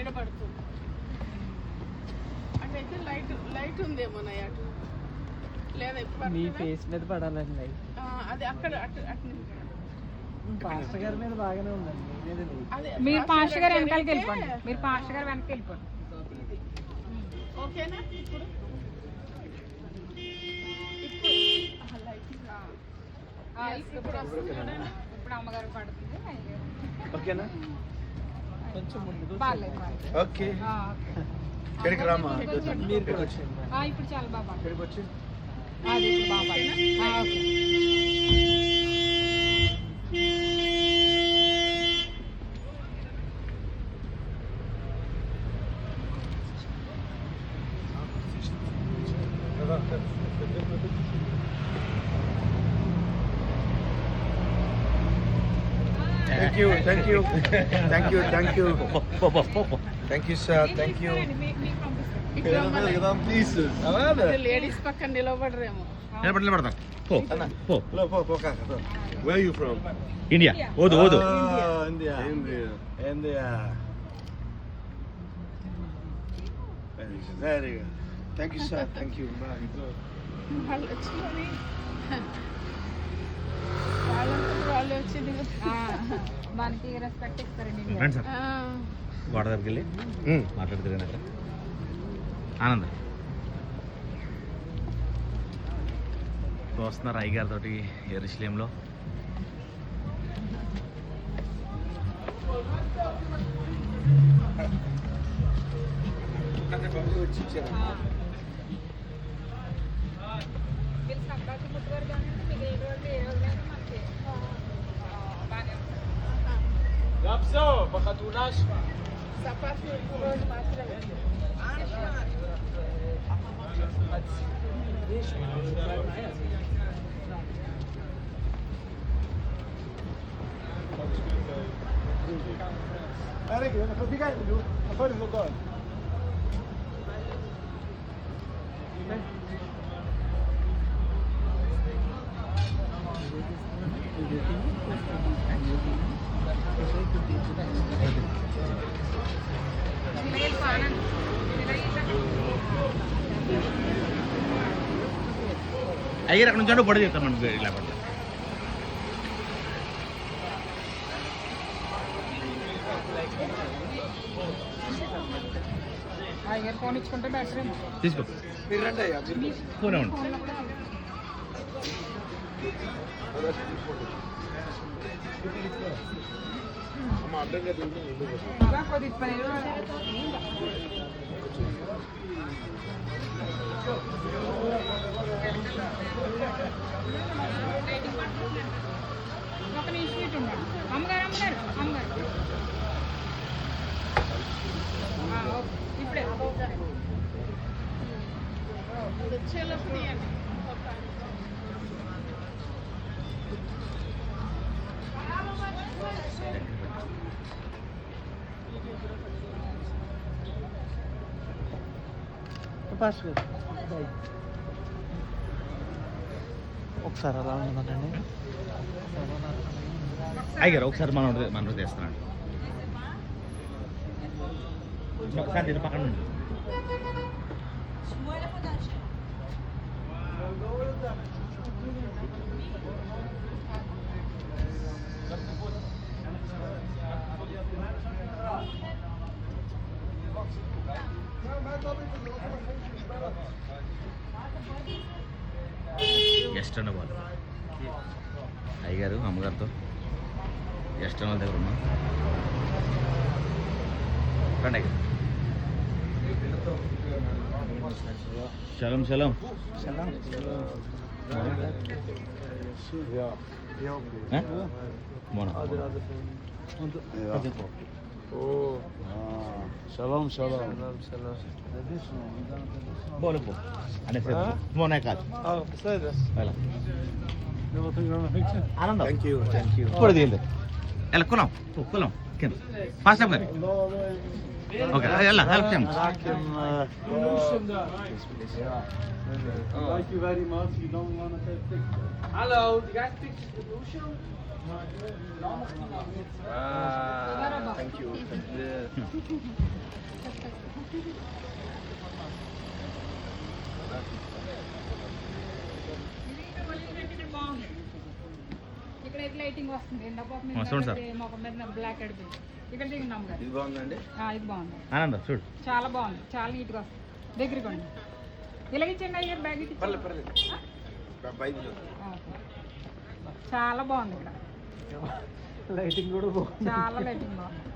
నీడ పడుతుంది అంటే లైట్ ఉందేమో అటు లేదా మీ ఫేస్ మీద పడాలండి అది అక్కడ అటు పాస్టర్ గారి మీద బాగానే ఉందండి. మీరు పాస్టర్ గారు వెనకాలకి వెళ్ళిపోండి. మీరు పాస్టర్ గారు వెనక్కి వెళ్ళిపోండి. ఓకేనా ఇప్పుడు ఇప్పుడు అమ్మగారు పడుతుంది. ఓకేనా? కొంచెం ముందు బాగాలేదు. ఓకే. ఇక్కడికి రామా. మీరు కూడా వచ్చింది. ఇప్పుడు చాలా బాగా ఇక్కడికి వచ్చి అది బాగా okay. Thank you, thank you, thank you, thank you, thank you, sir, thank you. Ladies పక్కన నిలబడరేమో. నిలబడతాం. Where are you from? India. ఓదు India. India. Very good. Thank you, sir. Thank you. Bye. వాళ్ళు వచ్చిందని వాళ్ళే వచ్చింది. మనకి రెస్పెక్ట్ ఇస్తారండి. రండి సార్, గోడ దగ్గరికి వెళ్ళి మాట్లాడుతున్నారు అక్కడ. ఆనంద్ వస్తున్నారు అయ్యగారితో యెరూషలేంలో. మీరు సంపాదించి పుట్టువారు కానీ మీకు ఏ రోజు ఏ రోజులైనా మనకి బాగానే చపాతీ రోజు మాత్రమే. అయ్యారు అక్కడ నుంచి పొడి చేస్తాం మనకి ఇలా పట్ల. అయ్యారు ఫోన్ ఇచ్చుకుంటే బెటర్. తీసుకో, మీరు రండి అయ్యా. ఫోన్ ఇవ్వండి. ఒక నిమిషం ఇటు ఉండండి. అమ్మగారు అమ్మగారు అమ్మగారు ఇప్పుడే వచ్చేలోపు తీయండి. పాస్టర్ గారు ఒకసారి అలా ఉందండి. అయ్యారు ఒకసారి మనం చేస్తున్నాడు ఒకసారి దీని పక్కన నుండి. గెస్ట్ అన్న వాళ్ళు అయ్యగారు అమ్మగారితో గెస్ట్ అన్న దగ్గర ఉన్నాం. రండి అయ్యారు. షలం షలం. Shalom, shalom. Boleh po. Ano sir? Muna ka. Oh, beside us. Wala. You want to go on a picture? Ananda. Thank you, thank you. Por dile. Ela kulam. Kulam. Kim? Pasa kar. Okay. Yalla, help him. Thank you very much. You don't want to take pictures. Hello, you guys pictures with Lucio? Thank you. ఇక్కడ ఎట్లా lighting వస్తుంది ఎండపాప చూడు sir. మొఖం మీద black అడిపోయింది ఇక్కడ దిగున్నాం కదా ఇది బాగుందండి. ఇది బాగుంది ఆనంద చూడు. చాలా బాగుంది చాలా నీట్గా వస్తుంది దగ్గరికి ఉండి ఇలాగిచ్చండి అయ్యే బ్యాగ్ ఇచ్చి పర్లేదు. చాలా బాగుంది ఇక్కడ లైటింగ్ కూడా బాగుంది. చాలా లైటింగ్ బాగుంది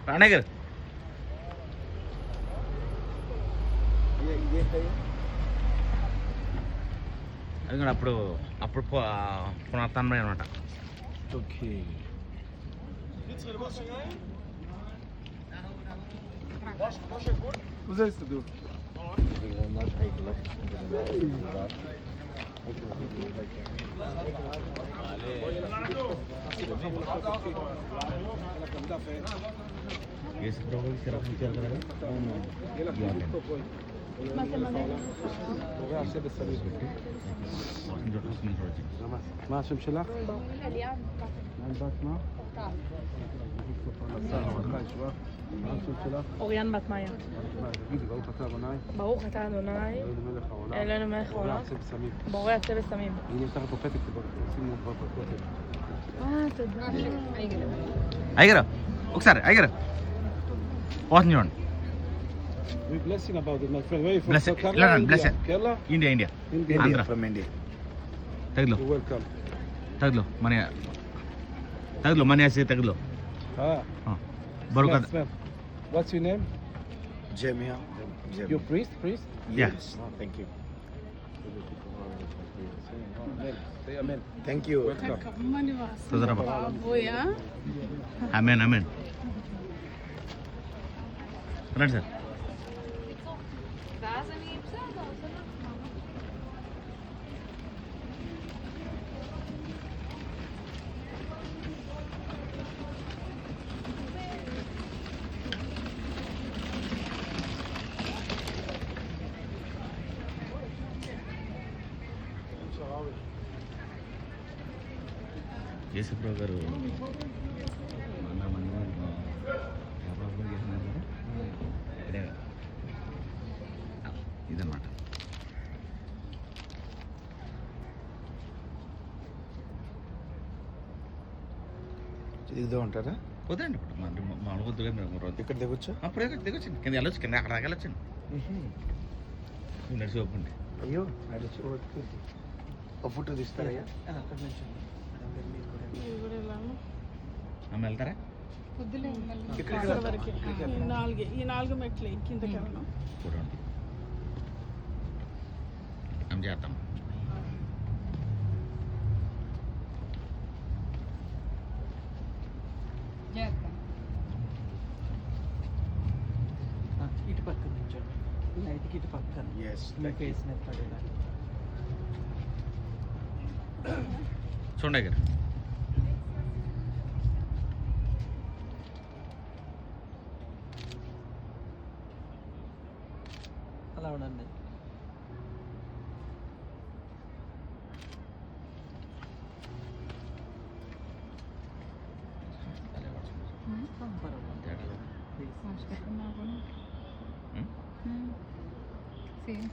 రాణయ్య గారు అది కూడా అప్పుడు పునరుత్థానం అనమాట. ఓకే. Was ist du? యేసు ప్రభువు సిరప్ ఇచ్చారు కదా. מה השם שלך? מה בת מה? מה השם שלך? אוריאן בת מאיה. תגידי, ברוך אתה אדוני. ברוך אתה אדוני, אלוהינו מלך העולם, בורא עשה ושמים. הנה יש לך פה פתק, שימו כבר בכותל. תודה. అయ్యగారు ఒకసారి అయ్యగారు పోతుంది చూడండి. We blessing about it, my friend. Where are you from? Bless it. Kerala, Learn, India? bless it. Kerala? India India India. Andhra. From India. తగిలో You're welcome. తగిలో మనీ వేసి తగిలో Ah. బరువు Smell, కదా. smell. What's your name? Jemia. You're priest? Priest? Yeah. Oh, thank you. Amen. Say amen. Thank you. Welcome. కమ్మని వాసన తొందరగా బాబోయా amen amen రండి సార్. యేసుప్రభు గారు ఇదన్నమాట. దిగుదాం అంటారా? వద్దండి ఇప్పుడు మామూలు వద్దుగా మేము రోజు ఇక్కడ దిగొచ్చా? అప్పుడు దిగొచ్చింది కింద వెళ్ళొచ్చు కింద అక్కడ దాకా వెళ్ళొచ్చండి నడిచి ఒప్పుండి. అయ్యో నడిచి ఒక ఫోటో తీస్తారయ్యా? అక్కడ నుంచి అమ్మ వెళ్తారా? వద్దులే మళ్ళీ ఇక్కడ వరకు ఈ నాలుగు మెట్లు కిందకి వెళ్ళడం చూడండి అమ్మ చేద్దాం. చేస్తాం ఇటు పక్కన నుంచోండి. లైట్కి ఇటు పక్కన Yes, me thank you. Face మీద పడేలా. చూడండి గారు అలా ఉండండి. సేమ్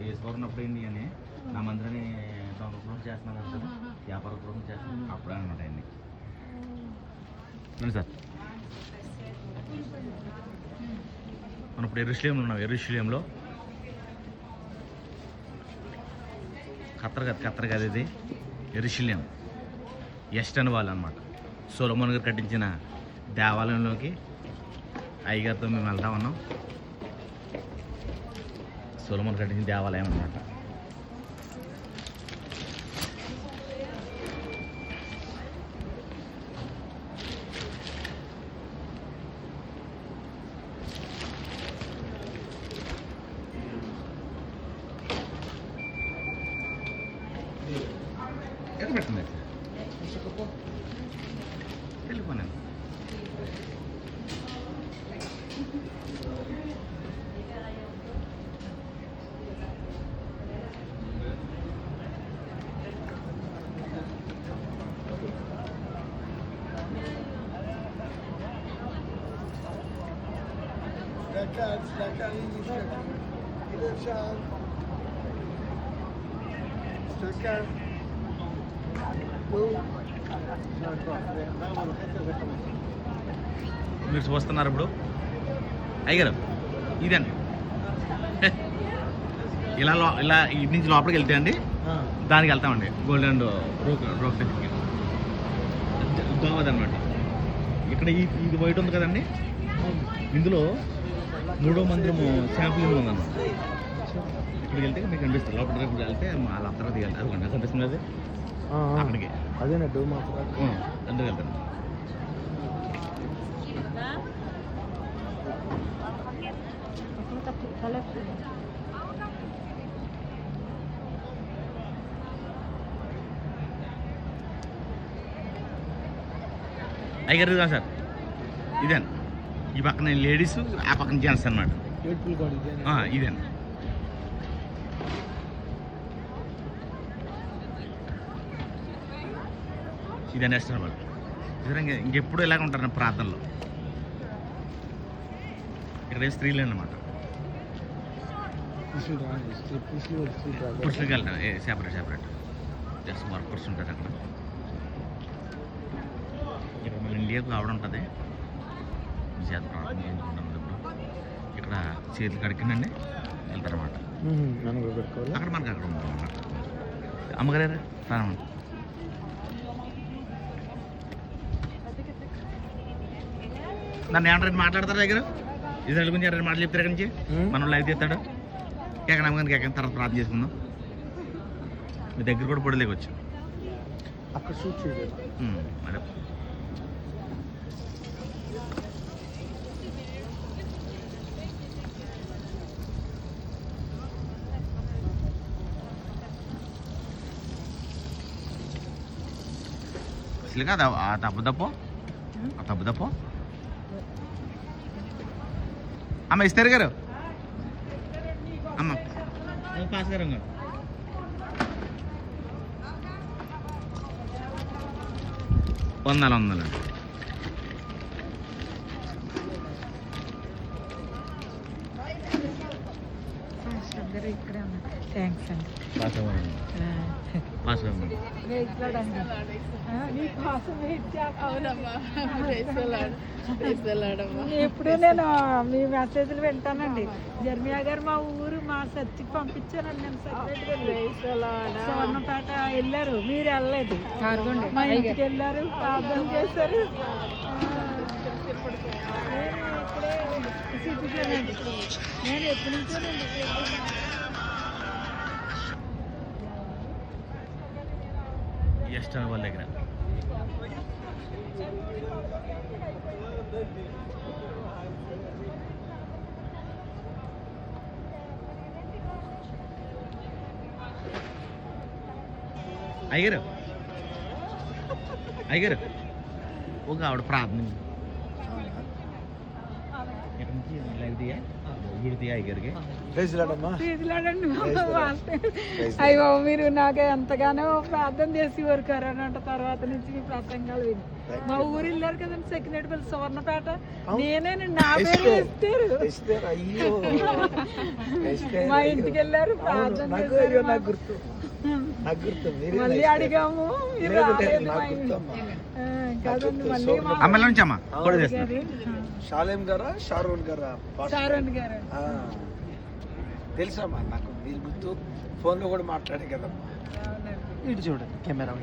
వేసుకోన్నప్పుడు ఏంటి అని నా మందిరాన్ని సంవత్సరం చేస్తున్నాను కదా వ్యాపార పూర్వం చేస్తున్నాను అప్పుడే అనమాట అన్ని సార్. మనం ఇప్పుడు ఎరుషలేంలో ఉన్నాం. ఎరుషలేంలో ఖత్తర్ కాదు ఇది ఎరుషలేం ఎస్ట్ అని వాళ్ళు అనమాట. సొలొమోన్ గారు కట్టించిన దేవాలయంలోకి అయ్యగారితో మేము వెళ్తా ఉన్నాం. సొలొమోన్ కట్టించిన దేవాలయం అన్నమాట. ఎక్కడ పెట్టండి వెళ్ళిపోయాను. మీరు చూస్తున్నారు ఇప్పుడు అయ్యగారు ఇదండి. ఇలా ఇటు నుంచి లోపలికి వెళ్తే అండి దానికి వెళ్తామండి. గోల్డెన్ రోక్ గోవాది అనమాట. ఇక్కడ ఇది వైట్ ఉంది కదండి, ఇందులో 3వ మందిరము శాంపుల్ ఉందన్నమాట. ఇక్కడికి వెళ్తే మీకు కనిపిస్తుంది. లోపలికి వెళ్తే వాళ్ళందరూ దిగాలి. అది కనిపిస్తుంది అది అక్కడికి అదేనా డోమ్ అందుకు వెళ్తాను. అయ్యారు సార్ ఇదే ఈ పక్కన లేడీస్, ఆ పక్కన జెంట్స్ అన్నమాట. ఇదే ఇదే నెక్స్ట్ అనమాట. నిజంగా ఇంకెప్పుడు ఇలాగ ఉంటారు ప్రార్థనలో. ఇక్కడ స్త్రీలు అన్నమాట. పురుషులకి వెళ్తాం సెపరేట్ జస్ట్ వర్కర్స్ ఉంటుంది అక్కడ. ఇక్కడ మన ఇండియాకు ఆవిడ ఉంటుంది, చేత ప్రార్థన చేయించుకుంటాం. ఇక్కడ చేతులు కడికిందండి వెళ్తారన్నమాట. అక్కడ మనకి అక్కడ ఉందన్నమాట. అమ్మగారు రానమాట. నన్ను ఏమంటారు మాట్లాడతారు దగ్గర ఇజ్రాయల్ గురించి 2 మాటలు చెప్తారు. ఎక్కడి నుంచి మనం లైవ్ తీస్తాడు. ఎక్కడ అమ్మగారికి ఎక్కడ తర్వాత ప్రార్థన చేసుకుందాం. మీ దగ్గర కూడా పొడిలేకొచ్చు అక్కడ షూట్ చేయలేదు. మరి అసలు కాదు ఆ తప్పు అమ్మ ఇస్తారు గారు, అమ్మ పాస్ గారు వందలు థ్యాంక్స్ అండి. పాస్ అవ్వండి. ఎప్పుడు నేను మీ మెసేజ్లు వింటానండి. జర్మియా గారు మా ఊరు మా చర్చికి పంపించానండి. నేను స్వర్ణపేట వెళ్ళారు, మీరు వెళ్ళలేదు. మా ఇంటికి వెళ్ళారు, ప్రార్థన చేశారు. నేను ఎప్పటి నుంచో ఎస్టర్ వాళ్ళ దగ్గర అయ్యారు ఒక ఆవిడ ప్రార్థన ఎక్కడి నుంచి లైవ్ తీయా అయ్యారికి అయ్యో మీరు నాకు ఎంతగానో ప్రార్థన చేసేవారు కరోనా తర్వాత నుంచి మీ ప్రసంగాలు విని. మా ఊరు వెళ్ళారు కదండి సెకండేపల్లి సువర్ణపేట, నేనేనండి నా పేరు ఇస్తారు. మా ఇంటికి వెళ్ళారు, ప్రార్థన మళ్ళీ అడిగాము, మీరు రాలేదు మా ఇంటికి కదండి. మళ్ళీ షాలేం గారా షారోన్ గారా? షారోన్ గారు తెలుసమ్మా నాకు, మీరు గుర్తు ఫోన్లో కూడా మాట్లాడే కదమ్మా. ఇటు చూడండి కెమెరా.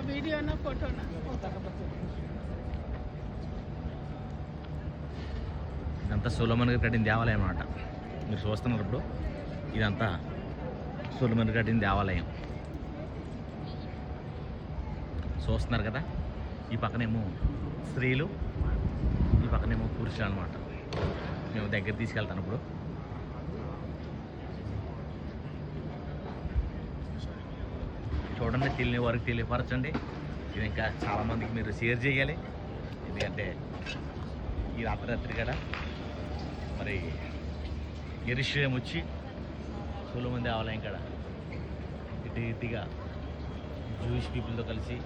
వీడియోనా ఫోటోనా? ఇదంతా సొలొమన్ గారు కట్టిన దేవాలయం అన్నమాట. మీరు చూస్తున్నారు ఇప్పుడు ఇదంతా సొలొమన్ గారు కట్టిన దేవాలయం చూస్తున్నారు కదా. ఈ పక్కనేమో స్త్రీలు, ఈ పక్కనేమో పురుషులు అనమాట. మేము దగ్గర తీసుకెళ్తాను ఇప్పుడు. చూడండి, తెలియని వారికి తెలియపరచండి. ఇది ఇంకా చాలామందికి మీరు షేర్ చేయాలి. ఎందుకంటే ఈ రాత్రి కూడా మరి యెరూషలేము వచ్చి సొలొమన్ దేవాలయం కాడ ఇటుగా జూయిష్ పీపుల్తో కలిసి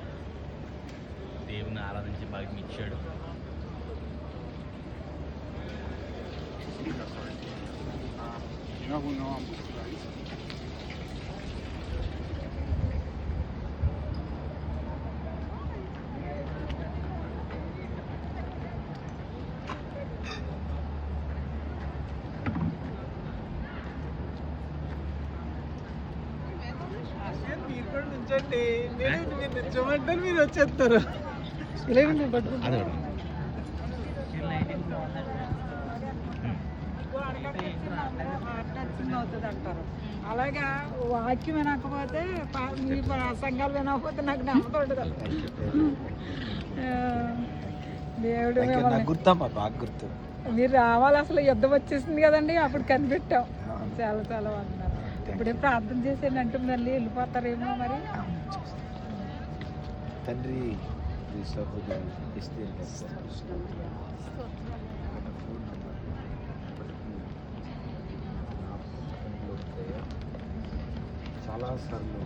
దేవుని ఆరాధించి భాగ్యం ఇచ్చాడు. మీరు కూడా నుంచండి. మీరు నుంచోమంటే మీరు వచ్చేస్తారు. ఇలా పట్టుకుంటారు. అదే అవుతుంది అంటారు. అలాగా వాక్యం వినకపోతే మీ ప్రసంగాలు వినకపోతే నాకు నమ్మకం ఉండదు. దేవుడు మిమ్మల్ని గుర్తమ్మా, బాగా గుర్తు. మీరు రావాలి. అసలు యుద్ధం వచ్చేసింది కదండి, అప్పుడు కనిపెట్టాం. చాలా చాలా వందనాలు. ఇప్పుడే ప్రార్థన చేసేయండి అంటే మళ్ళీ వెళ్ళిపోతారేమో మరి. తండ్రి ఈ సహోదరు ఇస్తే చాలాసార్లు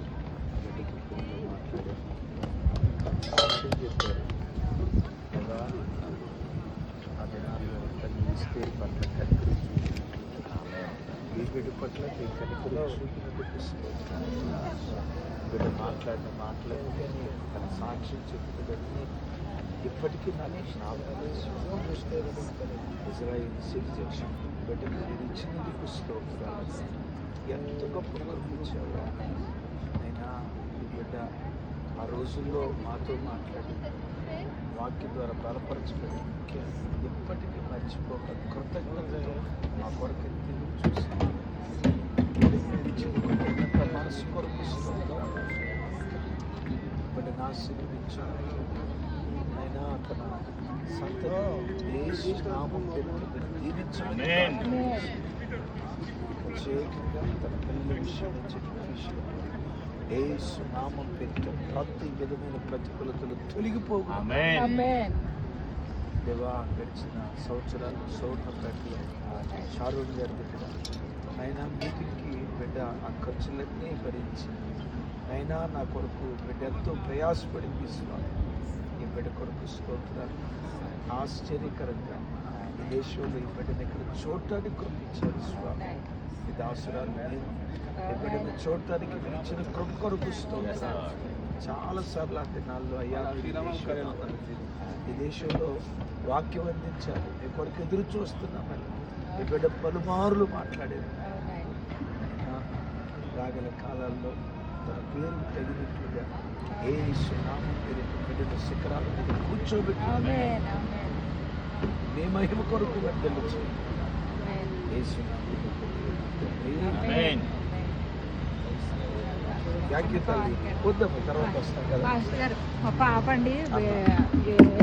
ఫోన్లో మాట్లాడారు, చెప్పారు కదా. ఆ దినాల్లో తల్లి ఇస్తే పట్ల కనికరి ఈ బిడ్డ పట్ల కనికరి బిడ్డ మాట్లాడిన మాటలన్నీ తన సాక్ష్యం చెప్పుకుంటే ఇప్పటికీ నాకు ఇజ్రాయిల్ సిటిజన్షిప్ బిడ్డ మీరు ఇచ్చినందుకు స్తోత్రాలు. ఎంత గొప్ప కల్పించావో అయినా ఈ బిడ్డ ఆ రోజుల్లో మాతో మాట్లాడి వాక్యం ద్వారా బలపరచబడి ఇప్పటికీ మర్చిపోక కృతజ్ఞతతో మా కొరకు తిరిగి చూసి మనసు కొరకు బిడ్డను ఆశీర్వదించారు. అయినా తన సంతతి నామం పెట్టి దీవించాలి. ప్రత్యేకంగా తన పిల్లల విషయం యేసు నామం పెట్టి ప్రతి విధమైన ప్రతికూలతలు తొలగిపోవు. దేవా, గడిచిన సంవత్సరాలు సౌర్ణపేటలో షారూన్ గారి దగ్గర అయినా మీటింగ్కి బిడ్డ ఆ ఖర్చులన్నీ భరించి అయినా నా కొరకు బిడ్డ ఎంతో ప్రయాసపడింది. స్వామి, ఈ బిడ్డ కొరకు స్తోత్రాలు. ఆశ్చర్యకరంగా ఈ దేశంలో ఈ బిడ్డను ఇక్కడ చూడటానికి కృపించారు స్వామి. ఈ దాసురాలు నేను ఈ బిడ్డను చూడటానికి పిలిచిన కృప కొరకు స్తోత్రాలు. చాలాసార్లు ఆ దినాల్లో అయ్యా ఈ దేశంలో వాక్యం అందించాలి, మీ కొరకు ఎదురు చూస్తున్నామని ఈ బిడ్డ పలుమారులు మాట్లాడేది. రాగల కాలాల్లో తన పేరు తగినట్లుగా యేసు నామం పేరు బిడ్డల శిఖరాల మీద కూర్చోబెట్టి మీ మహిమ కొరకు వర్ధలు చేయండి. యేసు నామం తర్వాత వస్తాం కదా. మాస్టర్, మా పాప అండి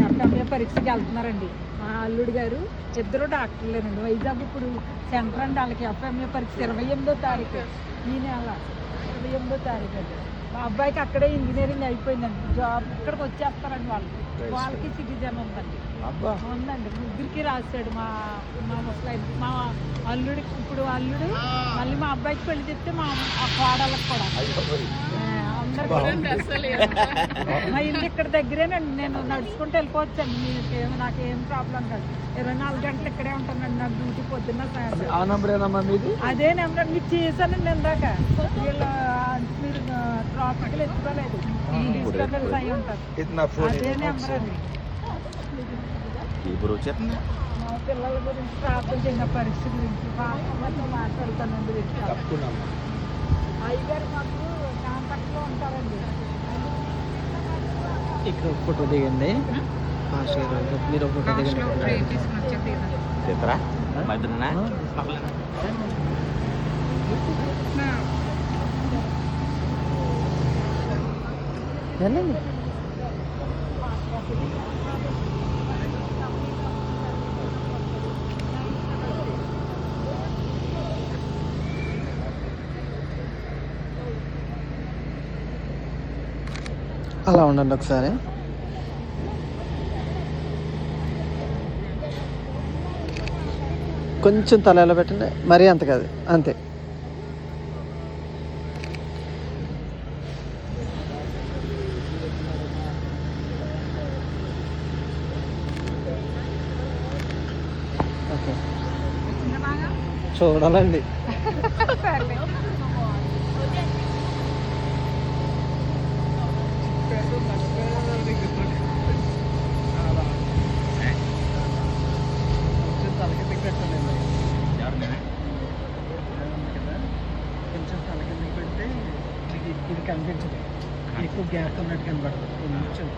ఎఫ్ఎంఏ పరీక్షకి వెళ్తున్నారండి. మా అల్లుడు గారు ఇద్దరు డాక్టర్లేనండి. వైజాగ్ ఇప్పుడు సెంటర్ అండి. వాళ్ళకి ఎఫ్ఎంఏ పరీక్ష 28వ తారీఖు, ఈ నెల 28వ తారీఖు అండి. మా అబ్బాయికి అక్కడే ఇంజనీరింగ్ అయిపోయిందండి. జాబ్ ఇక్కడికి వచ్చేస్తారండి. వాళ్ళకి సిటిజన్ ఉందండి. ఉందండి, ముగ్గురికి రాశాడు. మా ముసలాయన, మా అల్లుడికి ఇప్పుడు అల్లుడు, మళ్ళీ మా అబ్బాయికి పెళ్లి చెప్తే మా కోడళ్ళకి కూడా మా ఇల్లు ఇక్కడ దగ్గరేనండి. నేను నడుచుకుంటూ వెళ్ళిపోవచ్చండి. నాకేం ప్రాబ్లం కాదు. 24 గంటలు ఇక్కడే ఉంటానండి. నాకు డ్యూటీ పొద్దున్న అదే నెంబర్ మీకు చేశానండి ఇందాక. వీళ్ళు మీరు ట్రాఫిక్లు ఎత్తుకోలేదు, డిస్టర్బెన్స్ అయి ఉంటారు. అదే నెంబర్ అండి. మా పిల్లల గురించి ప్రార్థన చేసిన పరిస్థితి గురించి బాగా మాట్లాడుతానండి. అయ్యగారు మాకు కాంటాక్ట్లో ఉంటారండి. ఇక్కడ ఫోటో దిగండి పాస్టర్ గారు మీరు ఫోటో లాస్ట్లో దిగండి ట్రే తీసుకుని వచ్చాక తీద్దాం. చేస్తారా మధ్యన వెళ్ళండి అలా ఉండండి ఒకసారి కొంచెం తల ఎలా పెట్టండి మరీ అంత కాదు అంతే ఓకే చిన్న బాగా చూడాలండి సర్లే. కొంచెం తలకిందకి పెట్టండి కొంచెం తలకిందకి పెడితే ఇది కనిపించదు ఎక్కువ గ్యాప్ ఉన్నట్టు కనబడుతుంది కొంచెం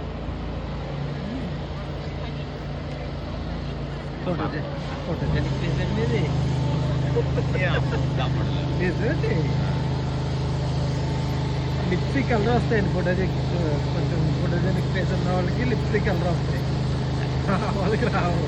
ఫోటోజెనిక్ ఫేస్ అండి ఇది నిజమండి లిప్స్టిక్ కలర్ వస్తాయండి ఫోటోజెనిక్ కొంచెం ఫోటోజెనిక్ ఫేస్ ఉన్న వాళ్ళకి లిప్స్టిక్ కలర్ వస్తాయి వాళ్ళకి రావు